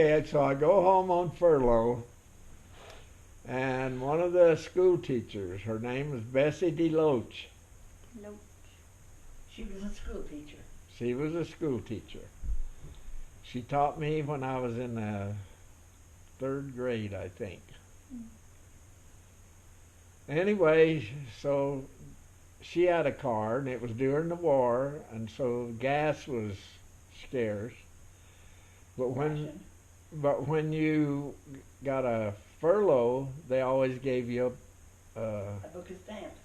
And so I go home on furlough, and one of the school teachers, her name was Bessy Deloche. Nope. She was a school teacher. She was a school teacher. She taught me when I was in the third grade, I think. Anyway, so she had a car, and it was during the war, and so gas was scarce. But when, but when you got a furlough, they always gave you A book of stamps.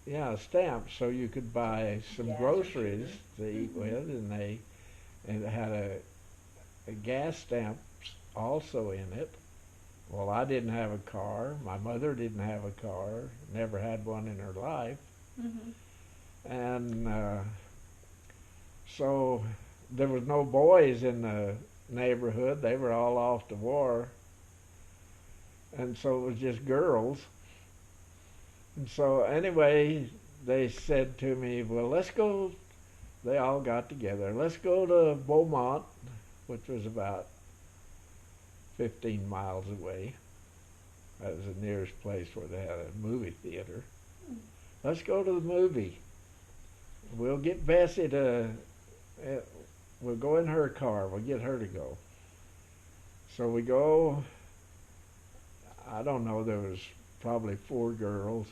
yeah, stamps, so you could buy some Gas or groceries sugar. to eat with, and it had a gas stamp also in it. Well, I didn't have a car. My mother didn't have a car. Never had one in her life. And so there was no boys in the neighborhood. They were all off to war. And so it was just girls. And so anyway, they said to me, well, let's go. They all got together. Let's go to Beaumont, which was about 15 miles away. That was the nearest place where they had a movie theater. Let's go to the movie. We'll get Bessy to, we'll go in her car. We'll get her to go. So we go, I don't know, there was probably 4 girls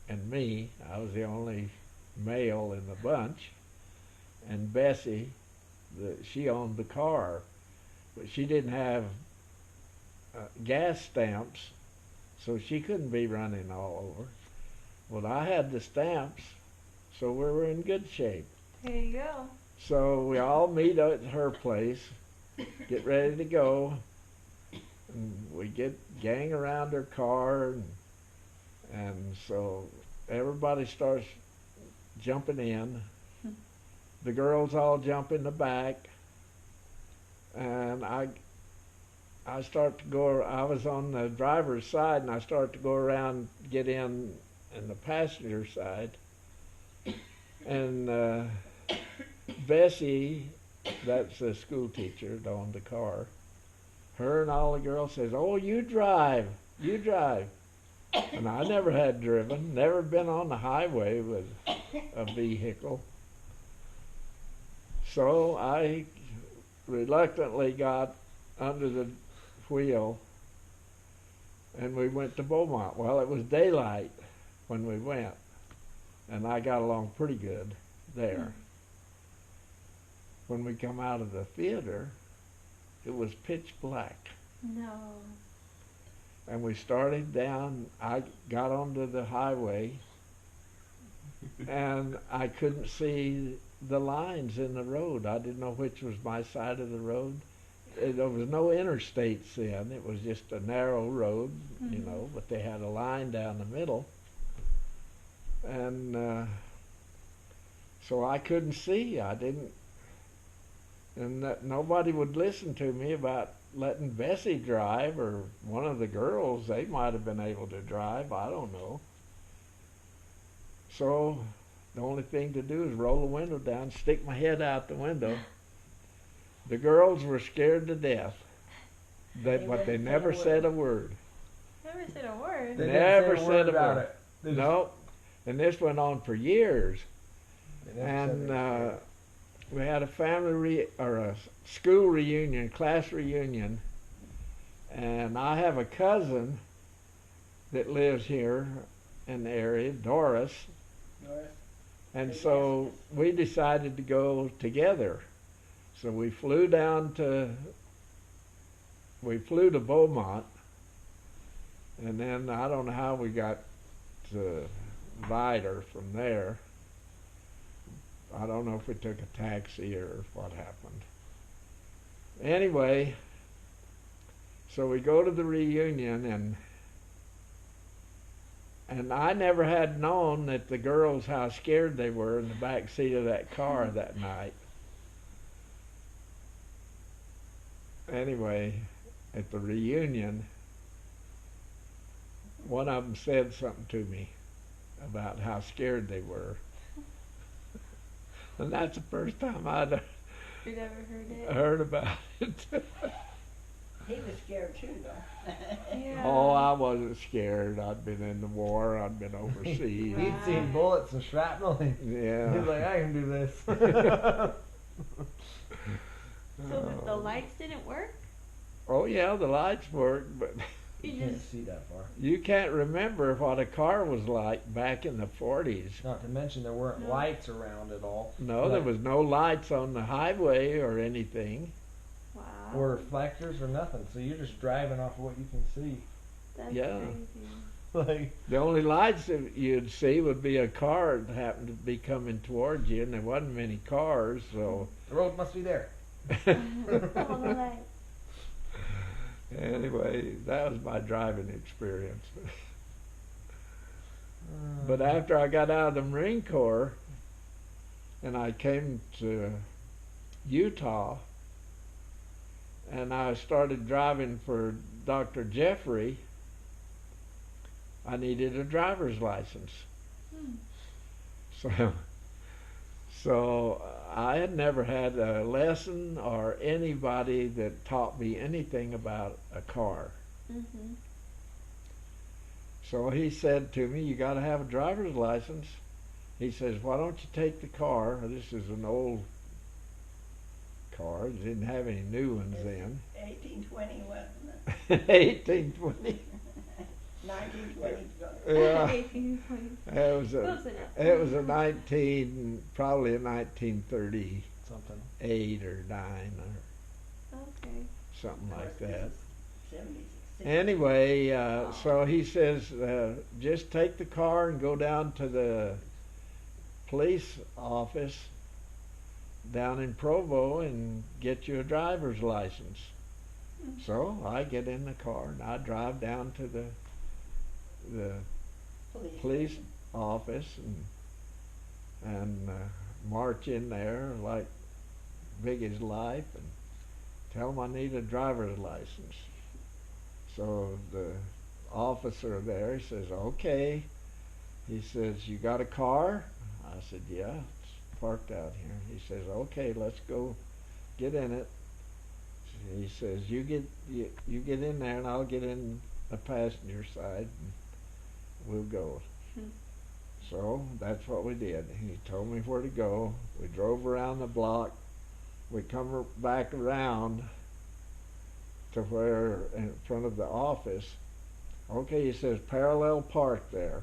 and me. I was the only male in the bunch. And Bessy, she owned the car, but she didn't have gas stamps, so she couldn't be running all over. Well, I had the stamps, so we were in good shape. There you go. So we all meet at her place, get ready to go, and we gang around her car, and so everybody starts jumping in. The girls all jump in the back, and I start to go. I was on the driver's side, and I start to go around, get in the passenger side, and Bessy, that's the school teacher that owned the car, her and all the girls says, "Oh, you drive, you drive." And I never had driven, never been on the highway with a vehicle. So I reluctantly got under the wheel, and we went to Beaumont. Well, it was daylight when we went, and I got along pretty good there. When we come out of the theater, it was pitch black. No. And we started down, I got onto the highway, and I couldn't see the lines in the road. I didn't know which was my side of the road. There was no interstates then. It was just a narrow road, you know, but they had a line down the middle. And so I couldn't see. I didn't, and nobody would listen to me about letting Bessy drive, or one of the girls. They might have been able to drive, I don't know. So the only thing to do is roll the window down, stick my head out the window. The girls were scared to death, but they never said a word. Never said a word. They Never didn't say said a about word. it. They just- No, and this went on for years. they never said And anything. we had a family or a school reunion, class reunion, and I have a cousin that lives here in the area, Doris, and so we decided to go together. So we flew to Beaumont, and then I don't know how we got to Vidor from there. I don't know if we took a taxi or what happened. Anyway, so we go to the reunion, and I never had known that the girls, how scared they were in the back seat of that car that night. Anyway, at the reunion, one of them said something to me about how scared they were. And that's the first time I'd You never heard it? I heard about it. He was scared too, though. Yeah. Oh, I wasn't scared. I'd been in the war. I'd been overseas. Right. He'd seen bullets and shrapnel. Yeah. He's like, I can do this. So the lights didn't work? Oh yeah, the lights worked, but You You can't just see that far. you can't remember what a car was like back in the 40s. Not to mention there weren't No. lights around at all. No, there Like- was no lights on the highway or anything. wow. Or reflectors or nothing. So you're just driving off of what you can see. That's Yeah. crazy. Like, The only lights that you'd see would be a car that happened to be coming towards you, and there wasn't many cars, so the road must be there. All the lights. anyway, that was my driving experience. But after I got out of the Marine Corps and I came to Utah and I started driving for Dr. Jeffrey, I needed a driver's license. Hmm. So I had never had a lesson or anybody that taught me anything about a car. Mhm. So he said to me, "You got to have a driver's license." He says, "Why don't you take the car?" This is an old car. It didn't have any new ones then. 1820, wasn't it? 1820. 1920. Yeah. 1820. It was Close enough. probably a 1938 Something. or 9 or Okay. something like that. 70s. Anyway, so he says, just take the car and go down to the police office down in Provo and get you a driver's license. Hmm. So I get in the car and I drive down to the police office and march in there like big as life and tell them I need a driver's license. So the officer there, he says, "Okay." He says, "You got a car?" I said, "Yeah, it's parked out here." He says, "Okay, let's go get in it." He says, you get in there and I'll get in the passenger side and we'll go." Hmm. So that's what we did. He told me where to go. We drove around the block. We come back around to where in front of the office. Okay, he says, "Parallel park there."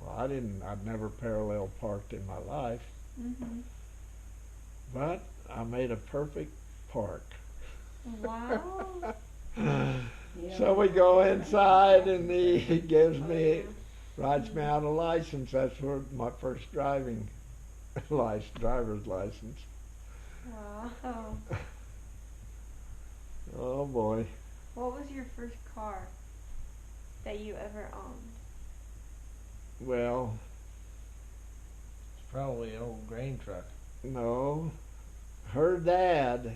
Well, I'd never parallel parked in my life, Mhm. but I made a perfect park. Wow. So we go inside and he gives me, writes me out a license. That's for my first driver's license. Wow. Oh boy. What was your first car that you ever owned? Well, It's probably an old grain truck. no. Her dad,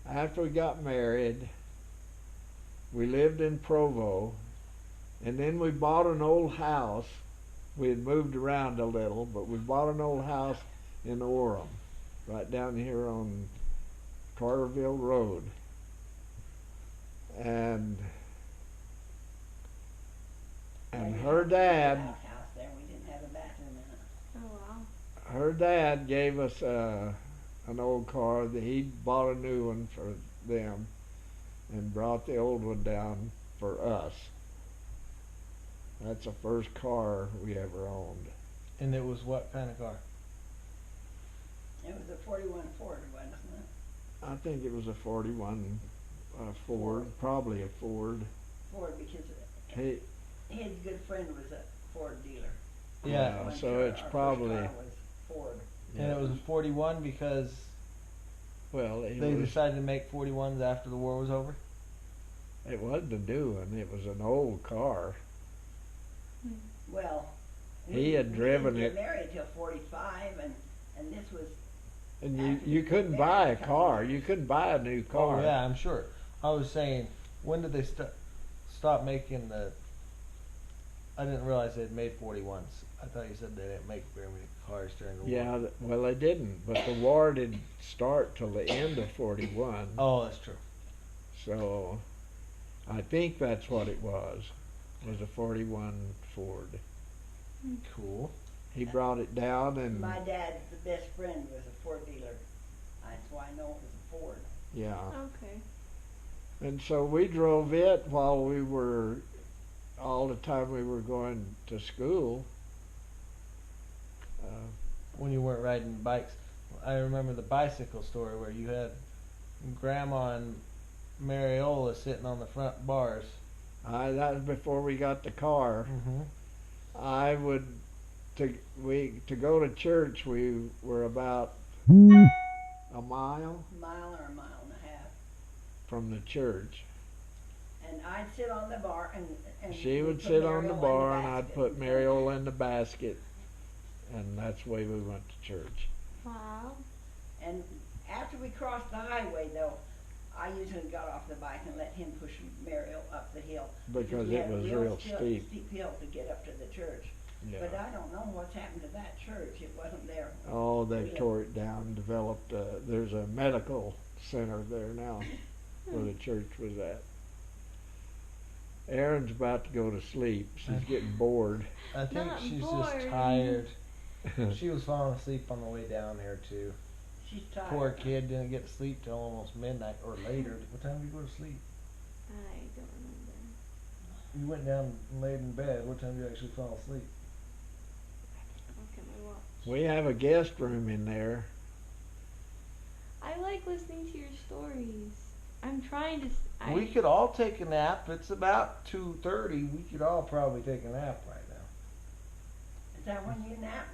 after we got married, we lived in Provo, and then we bought an old house. We had moved around a little, but we bought an old house in Orem, right down here on Carterville Road. And her dad, House there. We didn't have a bathroom in it. Oh wow. her dad gave us an old car that he bought a new one for them and brought the old one down for us. That's the first car we ever owned. And it was what kind of car? It was a 41 Ford, wasn't it? I think it was a 41 Ford, probably a Ford. Ford, because He, his good friend was a Ford dealer. Yeah. Our so it's first probably, car was Ford. And it was a 41 because well, they decided to make 41s after the war was over? it wasn't a new one, it was an old car. Well, He had driven we didn't it. get married till 45, and this was And After you we couldn't got buy a married, car. You couldn't buy a new car. Oh, yeah, I'm sure. I was saying, when did they stop making I didn't realize they'd made 41s. I thought you said they didn't make very many cars during the war. Yeah, well, they didn't, but the war didn't start till the end of 41. Oh, that's true. So I think that's what it was a 41 Ford. Cool. He brought it down and My dad's the best friend was a Ford dealer. That's why I know it was a Ford. yeah. Okay. And so we drove it while we were, all the time we were going to school. When you weren't riding bikes. I remember the bicycle story where you had Grandma and Mariola sitting on the front bars. That was before we got the car. Mm-hmm. I would, to go to church, we were about a mile A mile or a mile and a half. from the church. And I'd sit on the bar and She would we'd put sit on the Mariola in bar and I'd basket. put Mariola in the basket, and that's the way we went to church. Wow. And after we crossed the highway, though, I usually got off the bike and let him push Mariel up the hill. Because we it had a was real steep. steep hill to get up to the church. Yeah. But I don't know what's happened to that church. It wasn't there. Oh, they Yeah. tore it down, developed, there's a medical center there now where the church was at. Erin's about to go to sleep. She's getting bored. I think Not she's bored. just tired. She was falling asleep on the way down here too. She's tired. Poor kid didn't get to sleep till almost midnight or later. What time did you go to sleep? I don't remember. You went down and laid in bed. What time did you actually fall asleep? Look at my watch. We have a guest room in there. I like listening to your stories. I'm trying to. We could all take a nap. It's about 2:30. We could all probably take a nap right now. Is that when you nap?